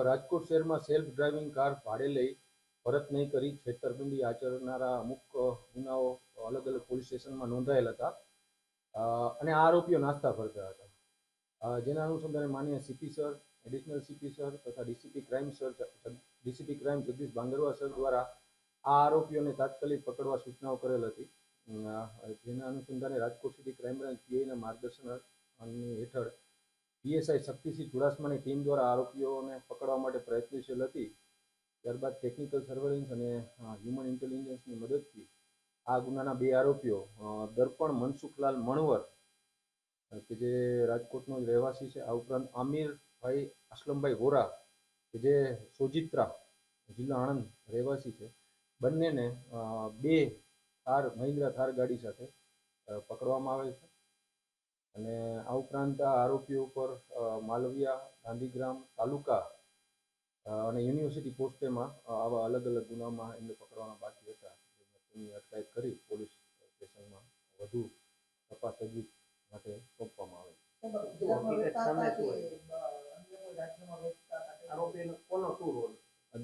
રાજકોટ શહેરમાં self driving car ભાડે લઈ પરત નહીં કરી છેતરપિંડી આચરનારા અમુક ગુનાઓ અલગ અલગ પોલીસ સ્ટેશનમાં નોંધાયેલ હતા અને આરોપીઓ નાસ્તા ફરતા હતા, જેના અનુસંધાને માનીય CP sir, additional CP sir તથા DCP crime Jagdish Bhangarva sir દ્વારા આ આરોપીઓને તાત્કાલિક પકડવા સૂચનાઓ કરેલ હતી, જેના અનુસંધાને રાજકોટ સિટી ક્રાઇમ બ્રાન્ચ પીઆઈના માર્ગદર્શન હેઠળ પીએસઆઈ શક્તિસિંહ ચુડાસમાની ટીમ દ્વારા આરોપીઓને પકડવા માટે પ્રયત્નશીલ હતી। ત્યારબાદ ટેકનિકલ સર્વેલન્સ અને હ્યુમન ઇન્ટેલિજન્સની મદદથી આ ગુનાના બે આરોપીઓ દર્પણ મનસુખલાલ મણવર કે જે રાજકોટનો જ રહેવાસી છે, આ ઉપરાંત આમિરભાઈ અસલમભાઈ વોરા કે જે સોજિત્રા જિલ્લા આણંદ રહેવાસી છે, બંનેને બે મહિન્દ્રા થાર ગાડી સાથે પકડવામાં આવેલ છે અને આ ઉપરાંત આ આરોપીઓ ઉપર માલવિયા, ગાંધીગ્રામ તાલુકા અને યુનિવર્સિટી પોસ્ટેમાં આવા અલગ અલગ ગુનામાં એમને પકડવાના બાકી હતા, તેમની અટકાયત કરી પોલીસ સ્ટેશનમાં વધુ તપાસ તજવીજ માટે સોંપવામાં આવે છે।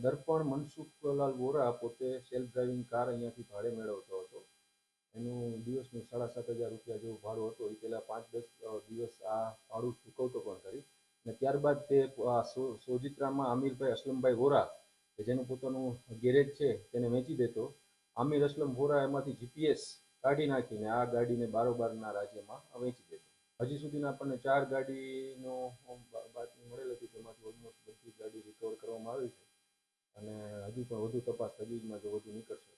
દર્પણ મનસુખલાલ વોરા પોતે સેલ્ફ ડ્રાઇવિંગ કાર અહીંયાથી ભાડે મેળવતો હતો, એનું દિવસનું 7,500 રૂપિયા જેવું ભાડું હતું, એ પહેલાં 5-10 દિવસ આ ભાડું ચૂકવતો પણ કરી અને ત્યારબાદ તે સોજિત્રામાં આમિરભાઈ અસલમભાઈ વોરા કે જેનું પોતાનું ગેરેજ છે તેને વેચી દેતો। આમિર અસલમ વોરા એમાંથી જીપીએસ કાઢી નાખીને આ ગાડીને બારોબારના રાજ્યમાં વેચી દેતો। હજી સુધીના આપણને 4 ગાડીનો બાતમી મળેલ હતી, તેમાંથી ઓલમોસ્ટ બધી ગાડી રિકવર કરવામાં આવી છે અને હજુ પણ વધુ તપાસ તજવીજમાં જો વધુ નીકળશે